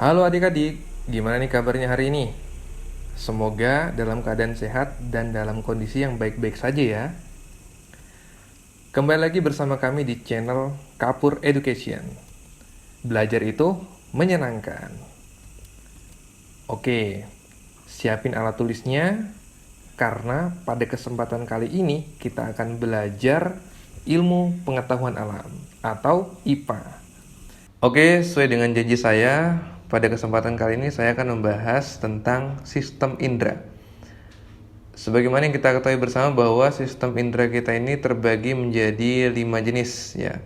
Halo adik-adik, gimana nih kabarnya hari ini? Semoga dalam keadaan sehat dan dalam kondisi yang baik-baik saja ya. Kembali lagi bersama kami di channel Kapur Education. Belajar itu menyenangkan. Oke, siapin alat tulisnya karena pada kesempatan kali ini kita akan belajar ilmu pengetahuan alam atau IPA. Oke, sesuai dengan janji saya, pada kesempatan kali ini saya akan membahas tentang sistem indera. Sebagaimana yang kita ketahui bersama bahwa sistem indera kita ini terbagi menjadi 5 jenis ya.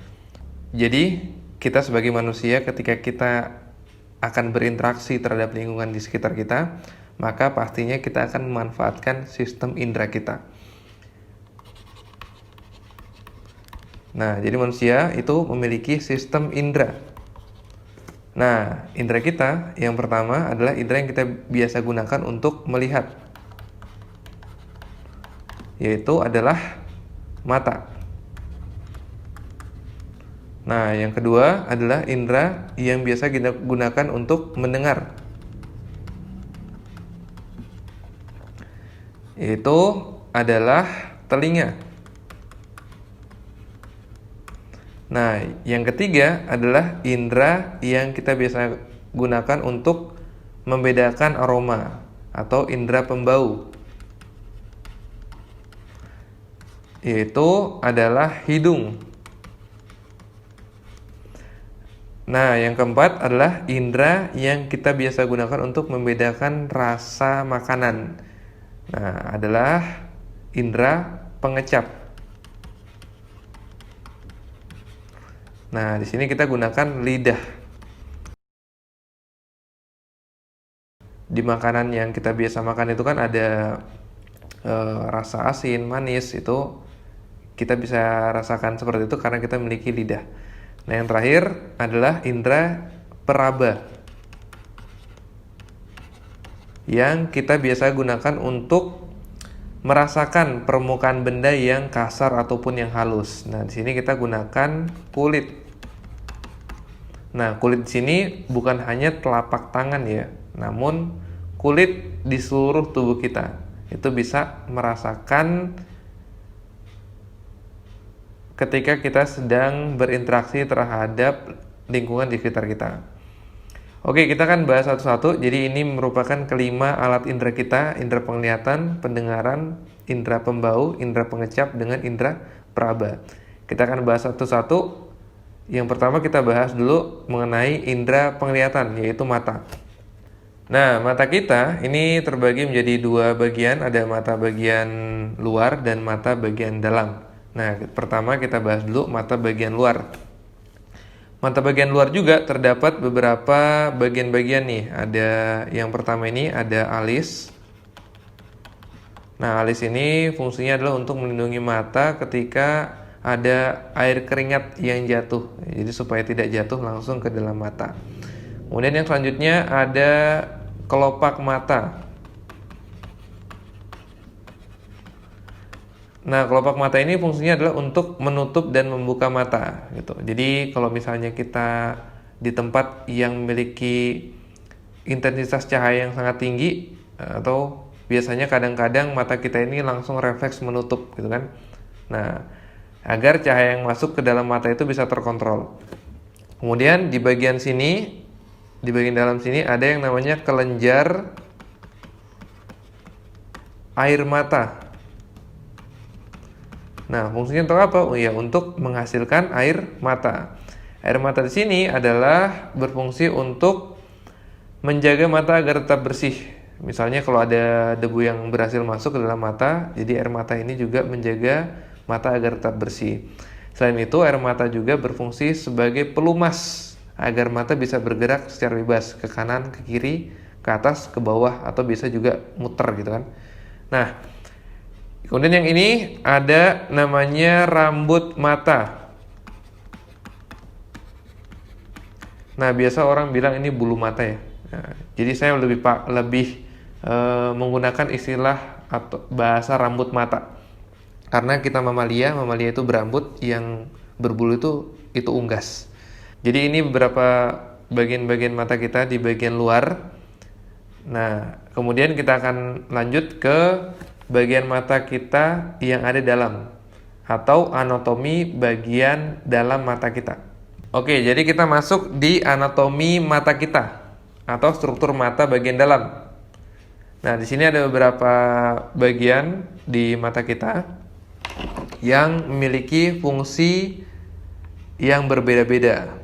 Jadi, kita sebagai manusia ketika kita akan berinteraksi terhadap lingkungan di sekitar kita, maka pastinya kita akan memanfaatkan sistem indera kita. Nah, jadi manusia itu memiliki sistem indera. Nah, indera kita yang pertama adalah indera yang kita biasa gunakan untuk melihat, yaitu adalah mata. Nah, yang kedua adalah indera yang biasa kita gunakan untuk mendengar, yaitu adalah telinga. Nah, yang ketiga adalah indera yang kita biasa gunakan untuk membedakan aroma atau indera pembau, yaitu adalah hidung. Nah, yang keempat adalah indera yang kita biasa gunakan untuk membedakan rasa makanan. Nah, adalah indera pengecap. Nah, di sini kita gunakan lidah. Di makanan yang kita biasa makan itu kan ada rasa asin, manis, itu kita bisa rasakan seperti itu karena kita memiliki lidah. Nah, yang terakhir adalah indera peraba yang kita biasa gunakan untuk merasakan permukaan benda yang kasar ataupun yang halus. Nah, di sini kita gunakan kulit. Nah, kulit di sini bukan hanya telapak tangan ya, namun kulit di seluruh tubuh kita. Itu bisa merasakan ketika kita sedang berinteraksi terhadap lingkungan di sekitar kita. Oke, kita akan bahas satu-satu. Jadi ini merupakan kelima alat indera kita: indera penglihatan, pendengaran, indera pembau, indera pengecap, dengan indera peraba. Kita akan bahas satu-satu. Yang pertama kita bahas dulu mengenai indera penglihatan, yaitu mata. Nah, mata kita ini terbagi menjadi dua bagian, ada mata bagian luar dan mata bagian dalam. Nah, pertama kita bahas dulu mata bagian luar. Mata bagian luar juga terdapat beberapa bagian-bagian nih. Ada yang pertama ini ada alis. Nah, alis ini fungsinya adalah untuk melindungi mata ketika ada air keringat yang jatuh, jadi supaya tidak jatuh langsung ke dalam mata. Kemudian yang selanjutnya ada kelopak mata. Nah, kelopak mata ini fungsinya adalah untuk menutup dan membuka mata gitu. Jadi kalau misalnya kita di tempat yang memiliki intensitas cahaya yang sangat tinggi, atau biasanya kadang-kadang mata kita ini langsung refleks menutup gitu kan. Nah, agar cahaya yang masuk ke dalam mata itu bisa terkontrol. Kemudian di bagian sini, di bagian dalam sini ada yang namanya kelenjar air mata. Nah, fungsinya untuk apa? Oh ya, untuk menghasilkan air mata. Air mata di sini adalah berfungsi untuk menjaga mata agar tetap bersih. Misalnya kalau ada debu yang berhasil masuk ke dalam mata, jadi air mata ini juga menjaga mata agar tetap bersih. Selain itu, air mata juga berfungsi sebagai pelumas agar mata bisa bergerak secara bebas ke kanan, ke kiri, ke atas, ke bawah, atau bisa juga muter gitu kan. Nah, kemudian yang ini ada namanya rambut mata. Nah, biasa orang bilang ini bulu mata ya. Nah, jadi saya lebih menggunakan istilah atau bahasa rambut mata. Karena kita mamalia itu berambut, yang berbulu itu unggas. Jadi ini beberapa bagian-bagian mata kita di bagian luar. Nah, kemudian kita akan lanjut ke bagian mata kita yang ada dalam, atau anatomi bagian dalam mata kita. Oke, jadi kita masuk di anatomi mata kita, atau struktur mata bagian dalam. Nah, di sini ada beberapa bagian di mata kita yang memiliki fungsi yang berbeda-beda.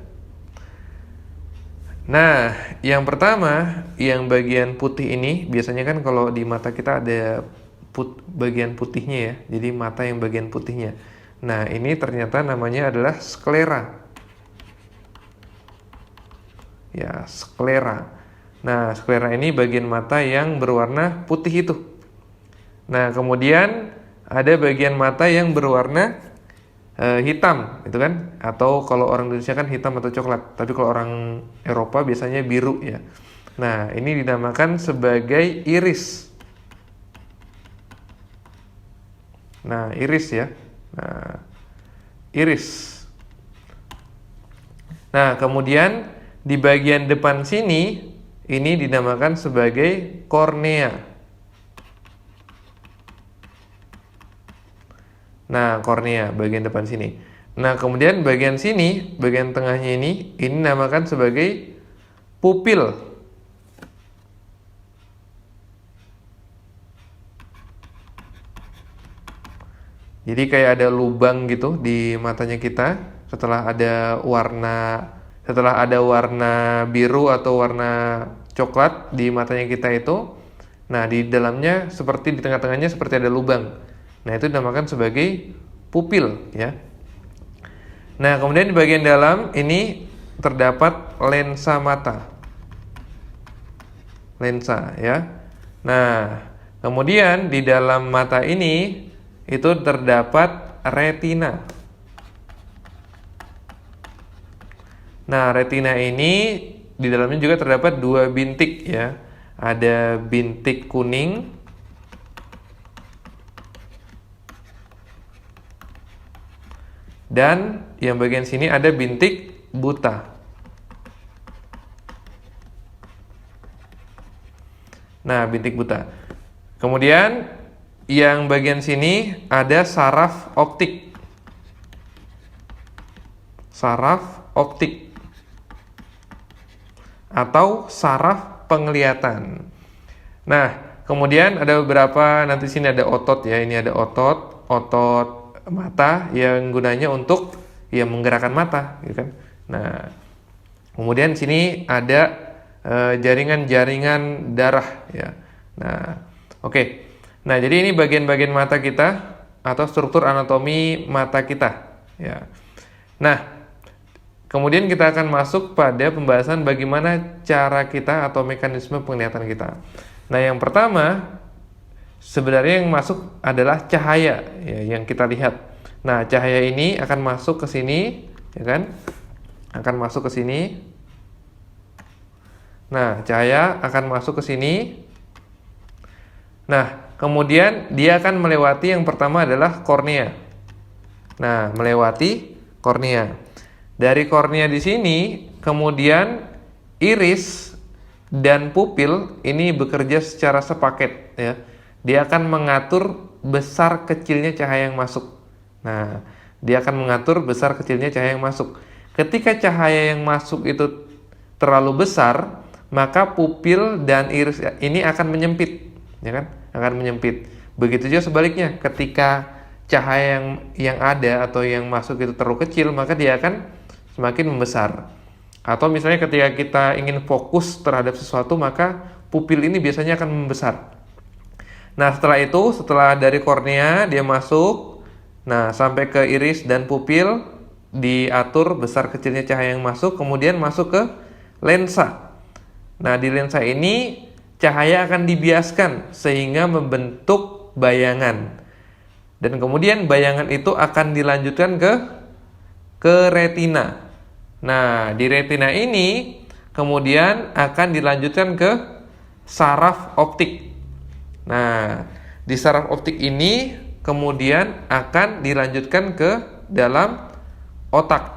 Nah, yang pertama, yang bagian putih ini, biasanya kan kalau di mata kita ada bagian putihnya ya, jadi mata yang bagian putihnya. Nah, ini ternyata namanya adalah sklera. Ya, sklera. Nah, sklera ini bagian mata yang berwarna putih itu. Nah, kemudian ada bagian mata yang berwarna hitam, itu kan? Atau kalau orang Indonesia kan hitam atau coklat. Tapi kalau orang Eropa biasanya biru ya. Nah, ini dinamakan sebagai iris. Nah, iris ya. Nah, iris. Nah, kemudian di bagian depan sini ini dinamakan sebagai kornea. Nah, kornea bagian depan sini. Nah, kemudian bagian sini, bagian tengahnya ini dinamakan sebagai pupil. Jadi kayak ada lubang gitu di matanya kita setelah ada warna biru atau warna coklat di matanya kita itu. Nah, di dalamnya seperti di tengah-tengahnya seperti ada lubang. Nah, itu dinamakan sebagai pupil ya. Nah, kemudian di bagian dalam ini terdapat lensa mata. Lensa ya. Nah, kemudian di dalam mata ini itu terdapat retina. Nah, retina ini di dalamnya juga terdapat dua bintik ya. Ada bintik kuning dan yang bagian sini ada bintik buta. Nah, bintik buta. Kemudian yang bagian sini ada saraf optik. Saraf optik atau saraf penglihatan. Nah, kemudian ada beberapa, nanti sini ada otot ya. Ini ada otot mata yang gunanya untuk ya menggerakkan mata, gitu kan. Nah, kemudian sini ada jaringan-jaringan darah ya. Nah, oke. Nah, jadi ini bagian-bagian mata kita atau struktur anatomi mata kita ya. Nah, kemudian kita akan masuk pada pembahasan bagaimana cara kita atau mekanisme penglihatan kita. Nah, yang pertama sebenarnya yang masuk adalah cahaya ya, yang kita lihat. Nah, cahaya ini akan masuk ke sini, ya kan? Akan masuk ke sini. Nah, cahaya akan masuk ke sini. Nah, kemudian dia akan melewati yang pertama adalah kornea. Nah, melewati kornea. Dari kornea di sini, kemudian iris dan pupil ini bekerja secara sepaket ya. Dia akan mengatur besar kecilnya cahaya yang masuk. Nah, dia akan mengatur besar kecilnya cahaya yang masuk. Ketika cahaya yang masuk itu terlalu besar, maka pupil dan iris ini akan menyempit, ya kan? Akan menyempit. Begitu juga sebaliknya, ketika cahaya yang ada atau yang masuk itu terlalu kecil, maka dia akan semakin membesar. Atau misalnya ketika kita ingin fokus terhadap sesuatu, maka pupil ini biasanya akan membesar. Nah, setelah dari kornea dia masuk, nah sampai ke iris dan pupil diatur besar kecilnya cahaya yang masuk, kemudian masuk ke lensa. Nah, di lensa ini cahaya akan dibiaskan sehingga membentuk bayangan. Dan kemudian bayangan itu akan dilanjutkan ke retina. Nah, di retina ini kemudian akan dilanjutkan ke saraf optik. Nah, di saraf optik ini kemudian akan dilanjutkan ke dalam otak.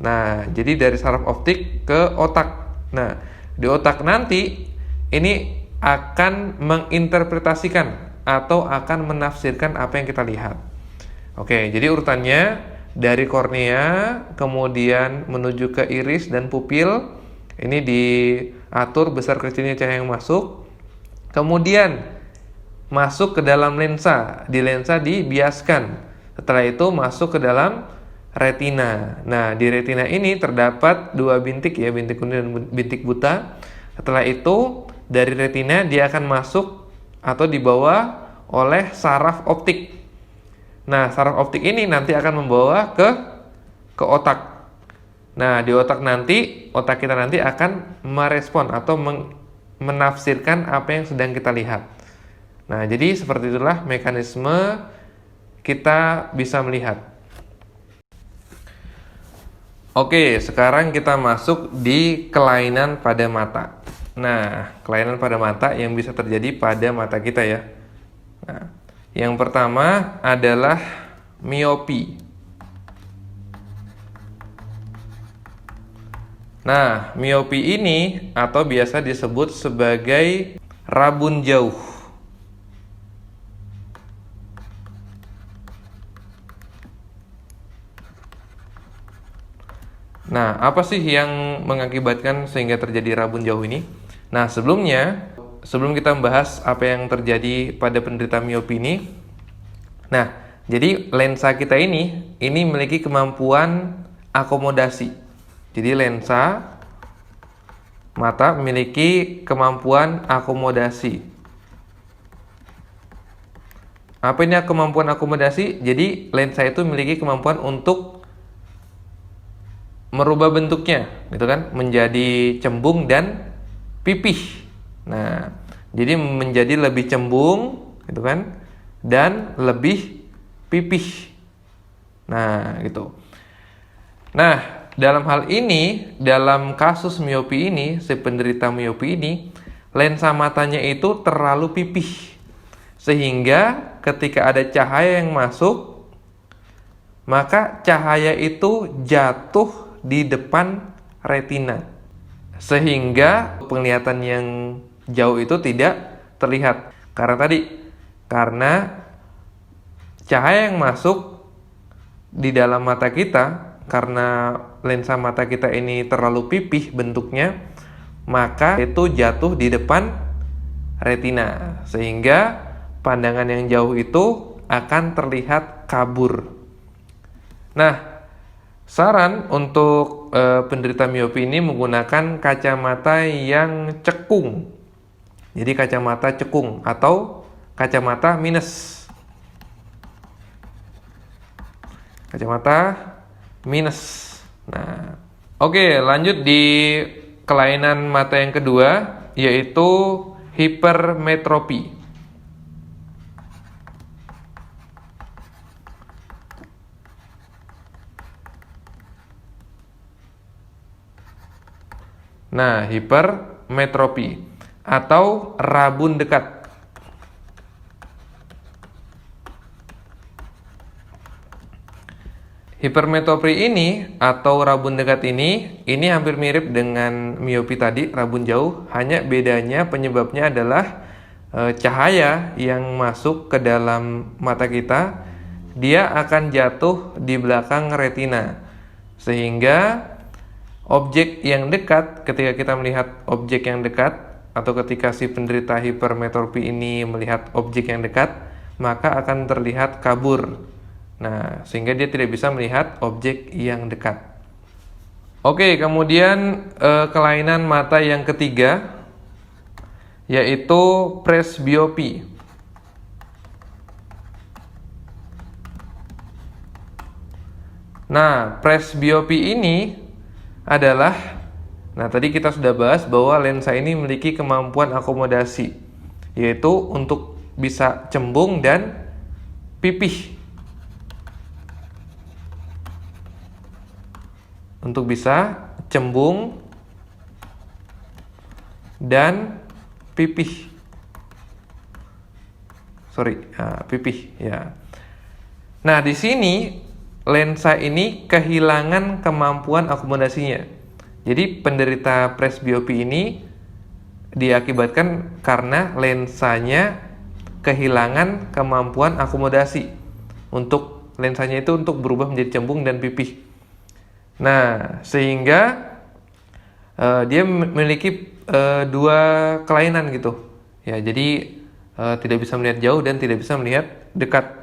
Nah, jadi dari saraf optik ke otak. Nah, di otak nanti ini akan menginterpretasikan atau akan menafsirkan apa yang kita lihat. Oke, jadi urutannya dari kornea, kemudian menuju ke iris dan pupil. Ini diatur besar kecilnya cahaya yang masuk. Kemudian masuk ke dalam lensa. Di lensa dibiaskan. Setelah itu masuk ke dalam retina. Nah, di retina ini terdapat dua bintik ya, bintik kuning dan bintik buta. Setelah itu dari retina dia akan masuk atau dibawa oleh saraf optik. Nah, saraf optik ini nanti akan membawa ke otak. Nah, di otak kita nanti akan merespon atau menafsirkan apa yang sedang kita lihat. Nah, jadi seperti itulah mekanisme kita bisa melihat. Oke, sekarang kita masuk di kelainan pada mata. Nah, kelainan pada mata yang bisa terjadi pada mata kita ya. Nah, yang pertama adalah miopi. Nah, miopi ini atau biasa disebut sebagai rabun jauh. Nah, apa sih yang mengakibatkan sehingga terjadi rabun jauh ini? Nah, sebelum kita membahas apa yang terjadi pada penderita miopi ini, nah, jadi lensa kita ini memiliki kemampuan akomodasi. Jadi lensa mata memiliki kemampuan akomodasi. Apa ini kemampuan akomodasi? Jadi lensa itu memiliki kemampuan untuk merubah bentuknya, gitu kan, menjadi cembung dan pipih. Nah, jadi menjadi lebih cembung, gitu kan, dan lebih pipih. Nah, gitu. Nah, dalam hal ini, dalam kasus miopi ini, si penderita miopi ini, lensa matanya itu terlalu pipih. Sehingga ketika ada cahaya yang masuk, maka cahaya itu jatuh di depan retina. Sehingga penglihatan yang jauh itu tidak terlihat. Karena cahaya yang masuk di dalam mata kita, karena lensa mata kita ini terlalu pipih bentuknya, maka itu jatuh di depan retina, sehingga pandangan yang jauh itu akan terlihat kabur. Nah, saran untuk penderita miopi ini menggunakan kacamata yang cekung. Jadi kacamata cekung atau kacamata minus. Kacamata minus. Nah, oke, lanjut di kelainan mata yang kedua, yaitu hipermetropi. Nah, hipermetropi atau rabun dekat. Hipermetropi ini atau rabun dekat ini hampir mirip dengan miopi tadi, rabun jauh, hanya bedanya penyebabnya adalah cahaya yang masuk ke dalam mata kita, dia akan jatuh di belakang retina. Sehingga objek yang dekat, ketika kita melihat objek yang dekat, atau ketika si penderita hipermetropi ini melihat objek yang dekat, maka akan terlihat kabur. Nah, sehingga dia tidak bisa melihat objek yang dekat. Oke, kemudian kelainan mata yang ketiga, yaitu presbiopi. Nah, presbiopi ini adalah, nah tadi kita sudah bahas bahwa lensa ini memiliki kemampuan akomodasi, yaitu untuk bisa cembung dan pipih. Untuk bisa cembung dan pipih. Pipih ya. Nah, di sini lensa ini kehilangan kemampuan akomodasinya. Jadi penderita presbiopi ini diakibatkan karena lensanya kehilangan kemampuan akomodasi untuk lensanya itu untuk berubah menjadi cembung dan pipih. Nah, sehingga dia memiliki dua kelainan gitu. Ya, jadi tidak bisa melihat jauh dan tidak bisa melihat dekat.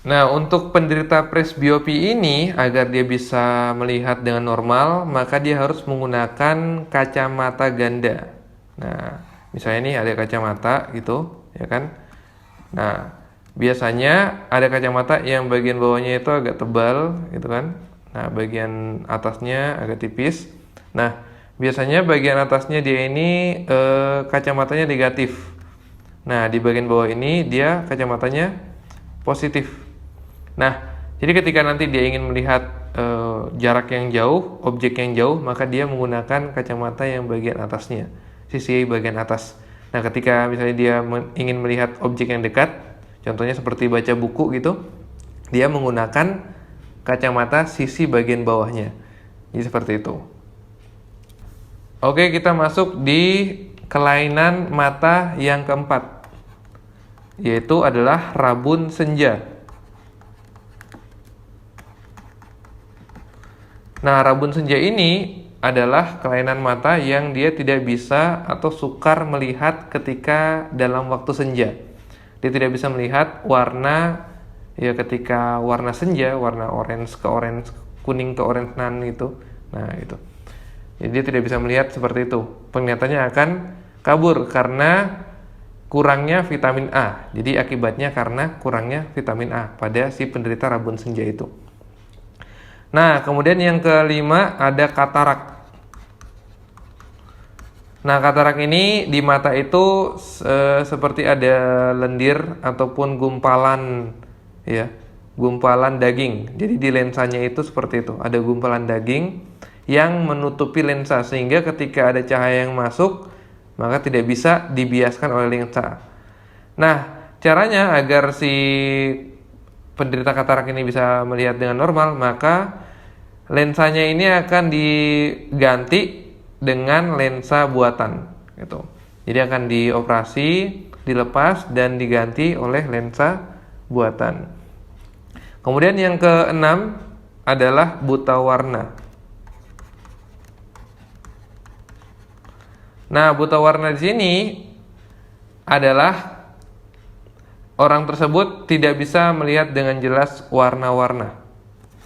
Nah, untuk penderita presbiopi ini, agar dia bisa melihat dengan normal, maka dia harus menggunakan kacamata ganda. Nah, misalnya ini ada kacamata gitu, ya kan? Nah, biasanya ada kacamata yang bagian bawahnya itu agak tebal, gitu kan? Nah, bagian atasnya agak tipis. Nah, biasanya bagian atasnya dia ini kacamatanya negatif. Nah, di bagian bawah ini dia kacamatanya positif. Nah, jadi ketika nanti dia ingin melihat jarak yang jauh, objek yang jauh, maka dia menggunakan kacamata yang bagian atasnya, sisi bagian atas. Nah, ketika misalnya dia ingin melihat objek yang dekat, contohnya seperti baca buku gitu, dia menggunakan kacamata sisi bagian bawahnya. Jadi seperti itu. Oke, kita masuk di kelainan mata yang keempat, yaitu adalah rabun senja. Nah, rabun senja ini adalah kelainan mata yang dia tidak bisa atau sukar melihat ketika dalam waktu senja. Dia tidak bisa melihat warna, ya ketika warna senja, warna orange ke orange, kuning ke orange-nan gitu. Nah, itu. Jadi dia tidak bisa melihat seperti itu. Penglihatannya akan kabur karena kurangnya vitamin A. Jadi akibatnya karena kurangnya vitamin A pada si penderita rabun senja itu. Nah, kemudian yang kelima ada katarak. Nah, katarak ini di mata itu seperti ada lendir ataupun gumpalan, ya, gumpalan daging. Jadi di lensanya itu seperti itu, ada gumpalan daging yang menutupi lensa sehingga ketika ada cahaya yang masuk, maka tidak bisa dibiaskan oleh lensa. Nah, caranya agar si penderita katarak ini bisa melihat dengan normal, maka lensanya ini akan diganti dengan lensa buatan gitu. Jadi akan dioperasi, dilepas dan diganti oleh lensa buatan. Kemudian yang keenam adalah buta warna. Nah, buta warna di sini adalah orang tersebut tidak bisa melihat dengan jelas warna-warna.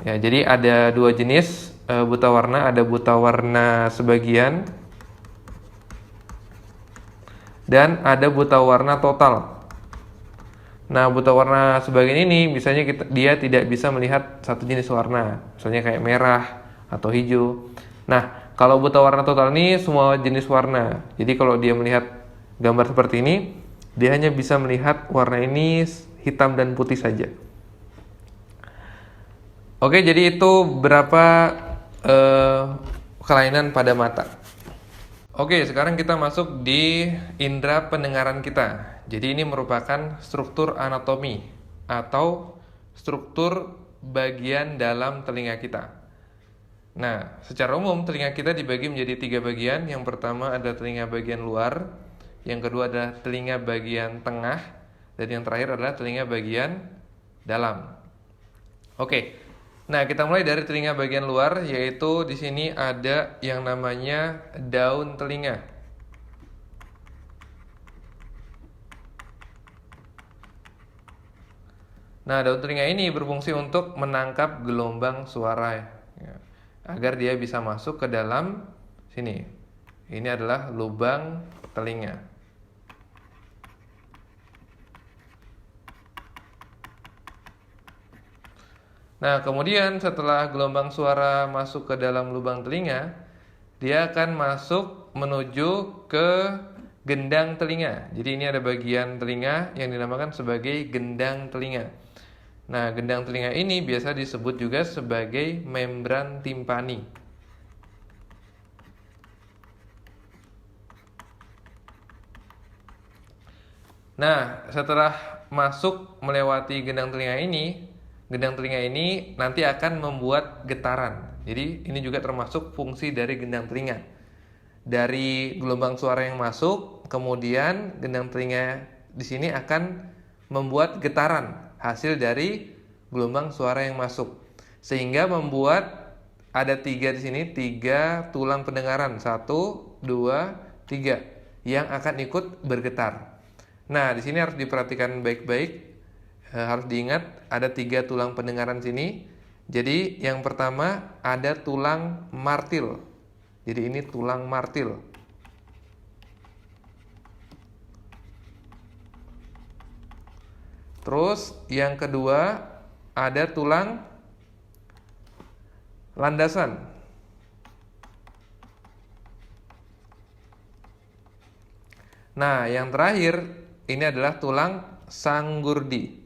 Ya, jadi ada dua jenis buta warna, ada buta warna sebagian dan ada buta warna total. Nah, buta warna sebagian ini misalnya dia tidak bisa melihat satu jenis warna, misalnya kayak merah atau hijau. Nah, kalau buta warna total ini semua jenis warna. Jadi kalau dia melihat gambar seperti ini, dia hanya bisa melihat warna ini hitam dan putih saja. Oke, jadi itu berapa kelainan pada mata. Oke, sekarang kita masuk di indera pendengaran kita. Jadi ini merupakan struktur anatomi atau struktur bagian dalam telinga kita. Nah, secara umum telinga kita dibagi menjadi 3 bagian. Yang pertama adalah telinga bagian luar, yang kedua adalah telinga bagian tengah, dan yang terakhir adalah telinga bagian dalam. Oke. Nah, kita mulai dari telinga bagian luar, yaitu di sini ada yang namanya daun telinga. Nah, daun telinga ini berfungsi untuk menangkap gelombang suara, ya, agar dia bisa masuk ke dalam sini. Ini adalah lubang telinga. Nah, kemudian setelah gelombang suara masuk ke dalam lubang telinga, dia akan masuk menuju ke gendang telinga. Jadi ini ada bagian telinga yang dinamakan sebagai gendang telinga. Nah, gendang telinga ini biasa disebut juga sebagai membran timpani. Nah, setelah masuk melewati gendang telinga ini, gendang telinga ini nanti akan membuat getaran. Jadi ini juga termasuk fungsi dari gendang telinga. Dari gelombang suara yang masuk, kemudian gendang telinga di sini akan membuat getaran hasil dari gelombang suara yang masuk, sehingga membuat ada 3 di sini, 3 tulang pendengaran, 1, 2, 3 yang akan ikut bergetar. Nah, di sini harus diperhatikan baik-baik, harus diingat ada 3 tulang pendengaran sini. Jadi yang pertama ada tulang martil. Jadi ini tulang martil. Terus yang kedua ada tulang landasan. Nah, yang terakhir ini adalah tulang sanggurdi.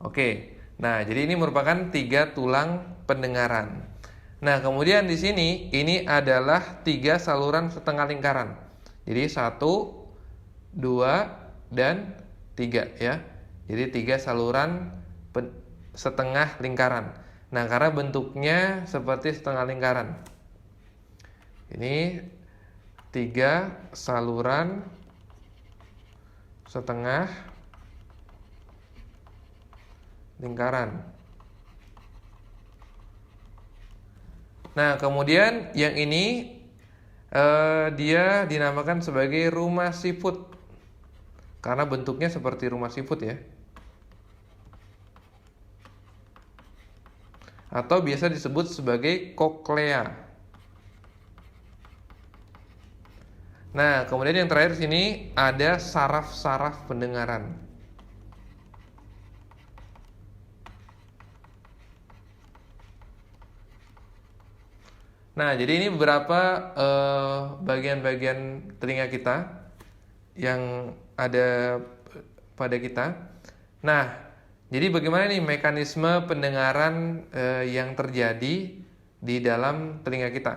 Oke, nah jadi ini merupakan 3 tulang pendengaran. Nah, kemudian di sini ini adalah 3 saluran setengah lingkaran. Jadi 1, 2, dan 3 ya. Jadi 3 saluran setengah lingkaran. Nah, karena bentuknya seperti setengah lingkaran. Ini 3 saluran setengah lingkaran. Nah, kemudian yang ini dia dinamakan sebagai rumah siput karena bentuknya seperti rumah siput ya. Atau biasa disebut sebagai koklea. Nah, kemudian yang terakhir sini ada saraf-saraf pendengaran. Nah, jadi ini beberapa bagian-bagian telinga kita yang ada pada kita. Nah, jadi bagaimana nih mekanisme pendengaran yang terjadi di dalam telinga kita?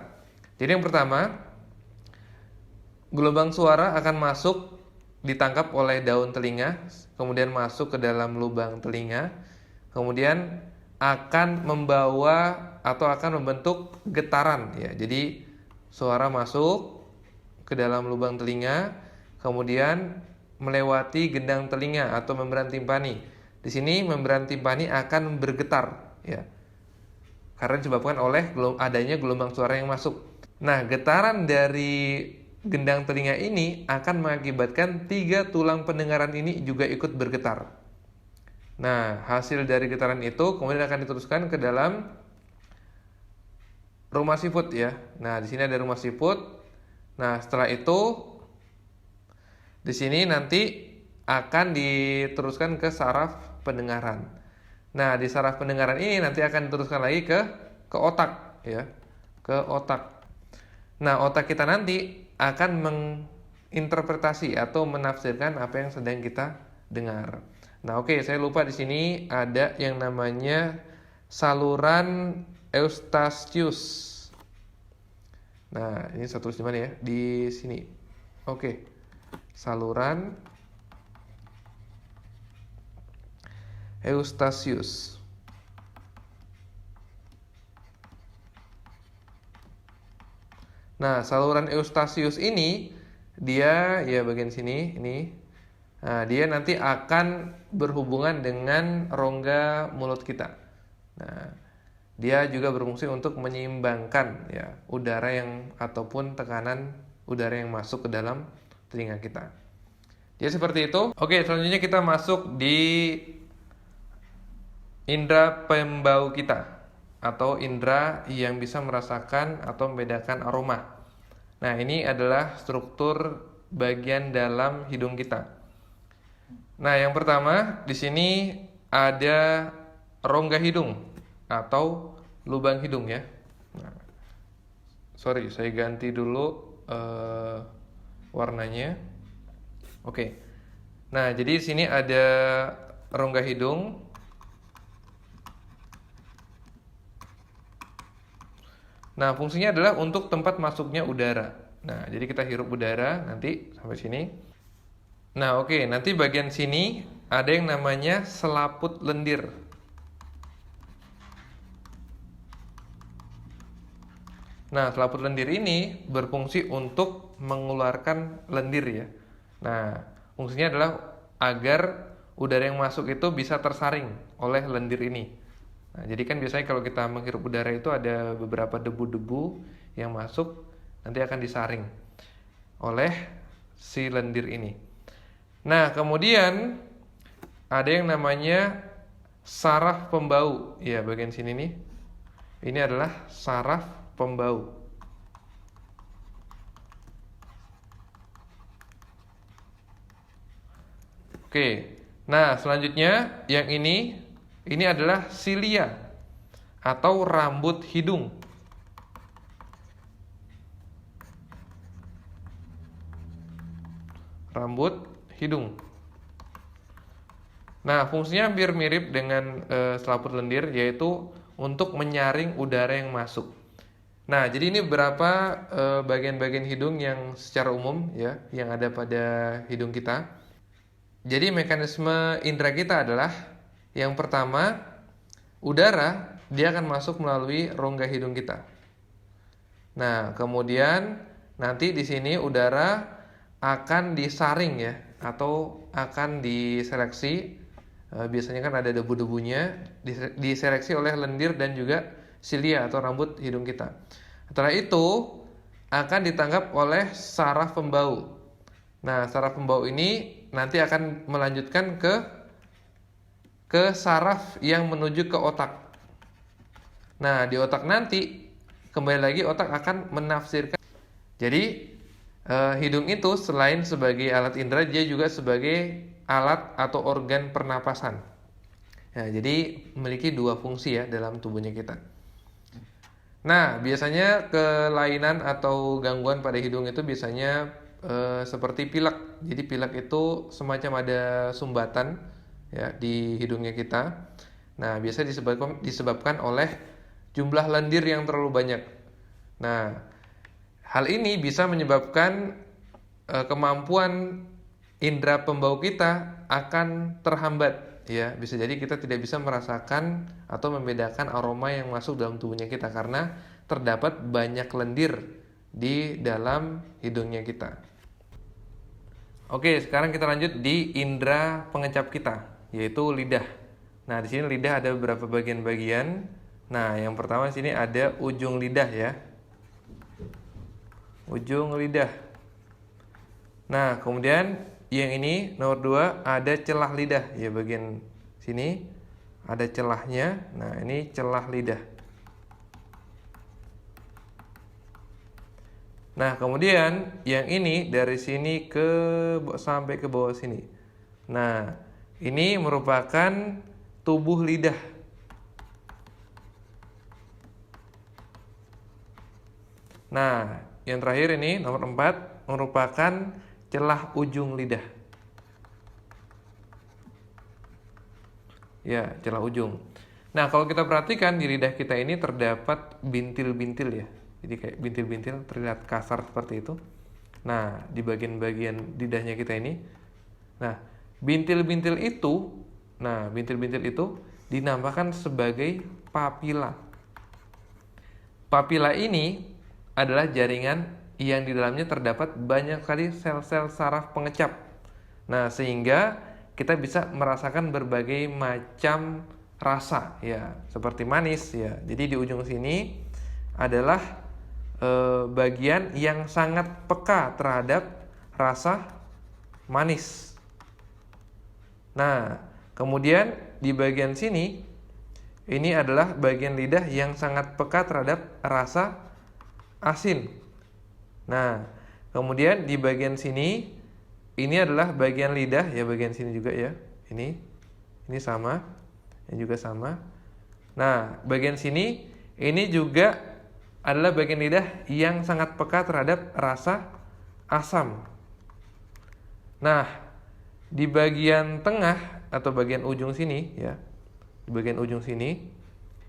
Jadi yang pertama, gelombang suara akan masuk, ditangkap oleh daun telinga, kemudian masuk ke dalam lubang telinga, kemudian akan membawa atau akan membentuk getaran ya. Jadi suara masuk ke dalam lubang telinga, kemudian melewati gendang telinga atau membran timpani. Di sini membran timpani akan bergetar ya. Karena disebabkan oleh adanya gelombang suara yang masuk. Nah, getaran dari gendang telinga ini akan mengakibatkan 3 tulang pendengaran ini juga ikut bergetar. Nah, hasil dari getaran itu kemudian akan diteruskan ke dalam rumah siput ya. Nah, di sini ada rumah siput. Nah, setelah itu di sini nanti akan diteruskan ke saraf pendengaran. Nah, di saraf pendengaran ini nanti akan diteruskan lagi ke otak ya. Ke otak. Nah, otak kita nanti akan menginterpretasi atau menafsirkan apa yang sedang kita dengar. Nah, oke, saya lupa di sini ada yang namanya saluran Eustachius. Nah, ini satu di mana ya? Di sini. Oke. Saluran Eustachius. Nah, saluran Eustachius ini dia ya bagian sini ini. Nah, dia nanti akan berhubungan dengan rongga mulut kita. Nah, dia juga berfungsi untuk menyeimbangkan ya udara yang ataupun tekanan udara yang masuk ke dalam telinga kita. Jadi seperti itu. Oke, selanjutnya kita masuk di indera pembau kita atau indera yang bisa merasakan atau membedakan aroma. Nah, ini adalah struktur bagian dalam hidung kita. Nah, yang pertama di sini ada rongga hidung atau lubang hidung ya. Nah, sorry, saya ganti dulu warnanya. Oke. Nah, jadi di sini ada rongga hidung. Nah, fungsinya adalah untuk tempat masuknya udara. Nah, jadi kita hirup udara nanti sampai sini. Nah, oke, nanti bagian sini ada yang namanya selaput lendir. Nah, selaput lendir ini berfungsi untuk mengeluarkan lendir ya. Nah, fungsinya adalah agar udara yang masuk itu bisa tersaring oleh lendir ini. Nah, jadi kan biasanya kalau kita menghirup udara itu ada beberapa debu-debu yang masuk, nanti akan disaring oleh si lendir ini. Nah, kemudian ada yang namanya saraf pembau. Ya, bagian sini nih. Ini adalah saraf pembau. Oke. Nah, selanjutnya yang ini adalah silia atau rambut hidung. Rambut hidung. Nah, fungsinya hampir mirip dengan selaput lendir, yaitu untuk menyaring udara yang masuk. Nah, jadi ini beberapa bagian-bagian hidung yang secara umum ya, yang ada pada hidung kita. Jadi mekanisme indera kita adalah yang pertama, udara dia akan masuk melalui rongga hidung kita. Nah, kemudian nanti di sini udara akan disaring ya, atau akan diseleksi. Biasanya kan ada debu-debunya, diseleksi oleh lendir dan juga silia atau rambut hidung kita. Setelah itu akan ditangkap oleh saraf pembau. Nah, saraf pembau ini nanti akan melanjutkan ke saraf yang menuju ke otak. Nah, di otak nanti kembali lagi otak akan menafsirkan. Jadi hidung itu selain sebagai alat indera, dia juga sebagai alat atau organ pernapasan. Ya, jadi memiliki dua fungsi ya dalam tubuhnya kita. Nah, biasanya kelainan atau gangguan pada hidung itu biasanya seperti pilek. Jadi pilek itu semacam ada sumbatan ya di hidungnya kita. Nah, biasa disebabkan oleh jumlah lendir yang terlalu banyak. Nah, hal ini bisa menyebabkan kemampuan indera pembau kita akan terhambat. Ya, bisa jadi kita tidak bisa merasakan atau membedakan aroma yang masuk dalam tubuhnya kita karena terdapat banyak lendir di dalam hidungnya kita. Oke, sekarang kita lanjut di indera pengecap kita, yaitu lidah. Nah, di sini lidah ada beberapa bagian-bagian. Nah, yang pertama di sini ada ujung lidah ya. Ujung lidah. Nah, kemudian yang ini nomor 2 ada celah lidah ya, bagian sini ada celahnya. Nah, ini celah lidah. Nah, kemudian yang ini dari sini sampai ke bawah sini. Nah, ini merupakan tubuh lidah. Nah, yang terakhir ini nomor 4 merupakan celah ujung lidah. Ya, celah ujung. Nah, kalau kita perhatikan di lidah kita ini terdapat bintil-bintil ya. Jadi kayak bintil-bintil terlihat kasar seperti itu. Nah, di bagian-bagian lidahnya kita ini. Nah, bintil-bintil itu dinamakan sebagai papila. Papila ini adalah jaringan yang di dalamnya terdapat banyak sekali sel-sel saraf pengecap. Nah, sehingga kita bisa merasakan berbagai macam rasa ya, seperti manis ya. Jadi di ujung sini adalah bagian yang sangat peka terhadap rasa manis. Nah, kemudian di bagian sini ini adalah bagian lidah yang sangat peka terhadap rasa asin. Nah, kemudian di bagian sini ini adalah bagian lidah ya, bagian sini juga ya. Ini sama, ini juga sama. Nah, bagian sini ini juga adalah bagian lidah yang sangat peka terhadap rasa asam. Nah, di bagian tengah atau bagian ujung sini ya, di bagian ujung sini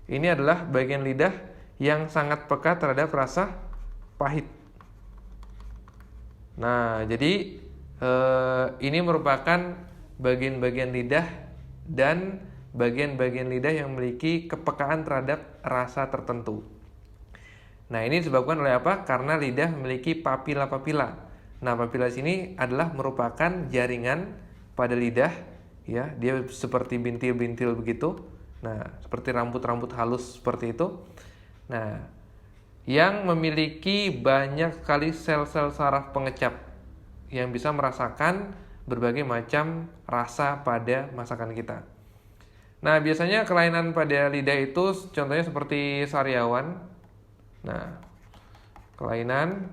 ini adalah bagian lidah yang sangat peka terhadap rasa pahit. Nah, jadi ini merupakan bagian-bagian lidah dan bagian-bagian lidah yang memiliki kepekaan terhadap rasa tertentu. Nah, ini disebabkan oleh apa? Karena lidah memiliki papila-papila. Nah, papila sini adalah merupakan jaringan pada lidah, ya. Dia seperti bintil-bintil begitu. Nah, seperti rambut-rambut halus seperti itu. Nah, yang memiliki banyak sekali sel-sel saraf pengecap yang bisa merasakan berbagai macam rasa pada masakan kita. Nah, biasanya kelainan pada lidah itu contohnya seperti sariawan. Nah, kelainan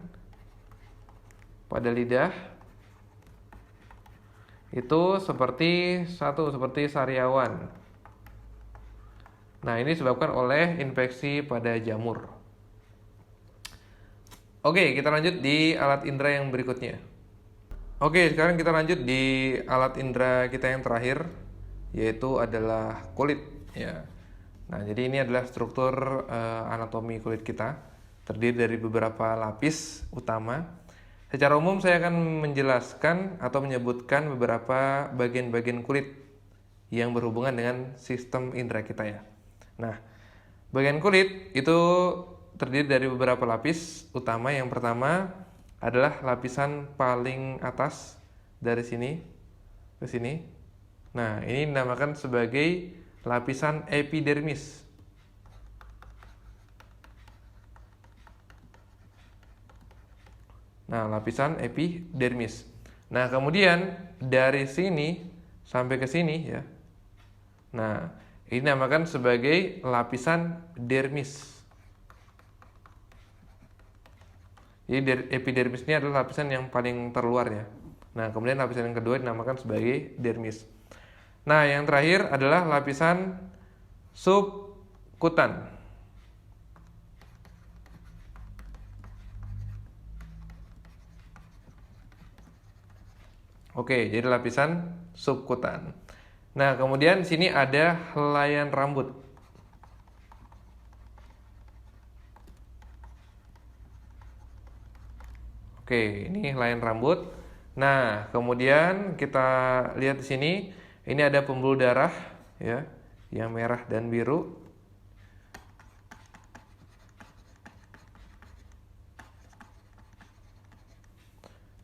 pada lidah itu seperti sariawan. Nah, ini disebabkan oleh infeksi pada jamur. Oke, kita lanjut di alat indera yang berikutnya. Oke, sekarang kita lanjut di alat indera kita yang terakhir, yaitu adalah kulit, ya. Nah, jadi ini adalah struktur anatomi kulit kita, terdiri dari beberapa lapis utama. Secara umum saya akan menjelaskan atau menyebutkan beberapa bagian-bagian kulit yang berhubungan dengan sistem indera kita, ya. Nah, bagian kulit itu terdiri dari beberapa lapis utama. Yang pertama adalah lapisan paling atas dari sini ke sini. Nah, ini dinamakan sebagai lapisan epidermis. Nah, lapisan epidermis. Nah, kemudian dari sini sampai ke sini, ya. Nah, ini dinamakan sebagai lapisan dermis. Jadi epidermis ini adalah lapisan yang paling terluar, ya. Nah, kemudian lapisan yang kedua dinamakan sebagai dermis. Nah, yang terakhir adalah lapisan subkutan. Oke, jadi lapisan subkutan. Nah, kemudian sini ada helaian rambut. Oke, ini helaian rambut. Nah, kemudian kita lihat di sini, ini ada pembuluh darah, ya, yang merah dan biru.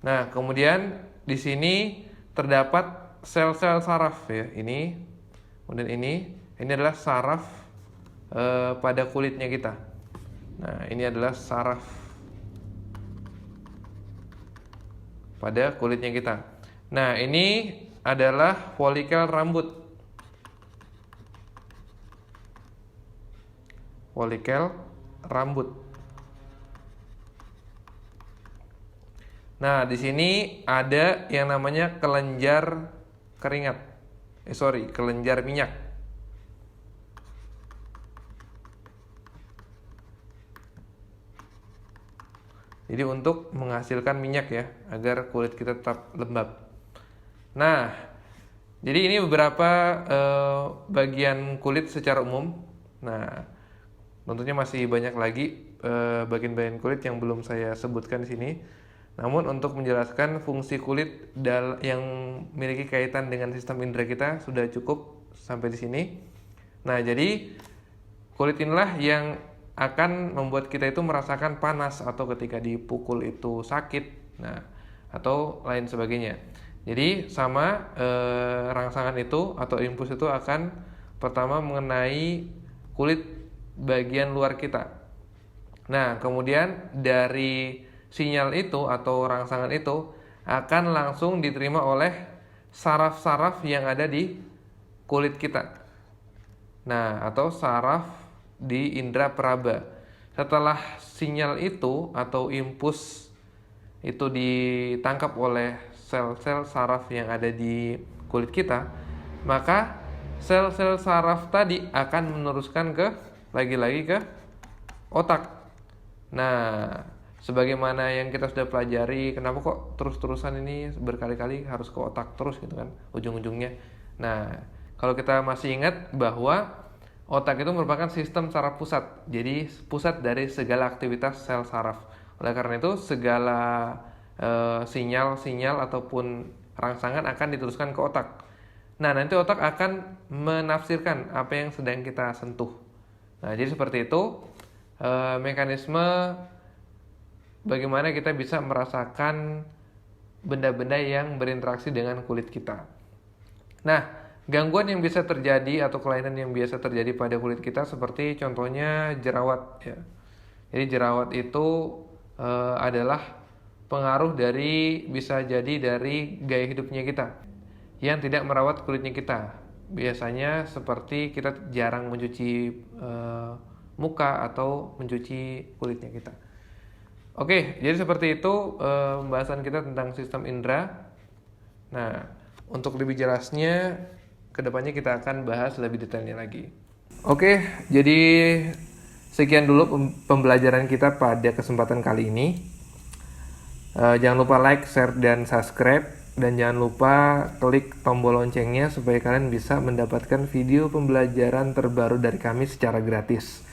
Nah, kemudian di sini terdapat sel-sel saraf, ya. Ini, kemudian ini adalah saraf pada kulitnya kita. Nah, ini adalah saraf pada kulitnya kita. Nah, ini adalah folikel rambut. Folikel rambut. Nah, di sini ada yang namanya kelenjar keringat. Kelenjar minyak. Jadi untuk menghasilkan minyak, ya, agar kulit kita tetap lembab. Nah, jadi ini beberapa bagian kulit secara umum. Nah, tentunya masih banyak lagi bagian-bagian kulit yang belum saya sebutkan di sini. Namun untuk menjelaskan fungsi kulit yang memiliki kaitan dengan sistem indera kita sudah cukup sampai di sini. Nah, jadi kulit inilah yang akan membuat kita itu merasakan panas atau ketika dipukul itu sakit, nah, atau lain sebagainya. Jadi sama rangsangan itu atau impuls itu akan pertama mengenai kulit bagian luar kita. Nah, kemudian dari sinyal itu atau rangsangan itu akan langsung diterima oleh saraf-saraf yang ada di kulit kita. Nah, atau saraf di indera peraba. Setelah sinyal itu atau impuls itu ditangkap oleh sel-sel saraf yang ada di kulit kita, maka sel-sel saraf tadi akan meneruskan lagi-lagi ke otak. Nah, sebagaimana yang kita sudah pelajari, kenapa kok terus-terusan ini berkali-kali harus ke otak terus gitu kan ujung-ujungnya. Nah, kalau kita masih ingat bahwa otak itu merupakan sistem saraf pusat. Jadi pusat dari segala aktivitas sel saraf. Oleh karena itu segala sinyal-sinyal ataupun rangsangan akan diteruskan ke otak. Nah, nanti otak akan menafsirkan apa yang sedang kita sentuh. Nah, jadi seperti itu mekanisme bagaimana kita bisa merasakan benda-benda yang berinteraksi dengan kulit kita. Nah, gangguan yang bisa terjadi atau kelainan yang biasa terjadi pada kulit kita seperti contohnya jerawat ya. Jadi jerawat itu adalah pengaruh bisa jadi dari gaya hidupnya kita yang tidak merawat kulitnya kita. Biasanya seperti kita jarang mencuci muka atau mencuci kulitnya kita. Oke, jadi seperti itu pembahasan kita tentang sistem indera. Nah, untuk lebih jelasnya, kedepannya kita akan bahas lebih detailnya lagi. Oke, jadi sekian dulu pembelajaran kita pada kesempatan kali ini. Jangan lupa like, share, dan subscribe. Dan jangan lupa klik tombol loncengnya supaya kalian bisa mendapatkan video pembelajaran terbaru dari kami secara gratis.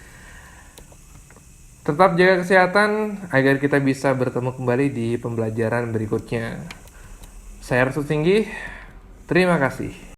Tetap jaga kesehatan agar kita bisa bertemu kembali di pembelajaran berikutnya. Saya Arsul Tinggi, terima kasih.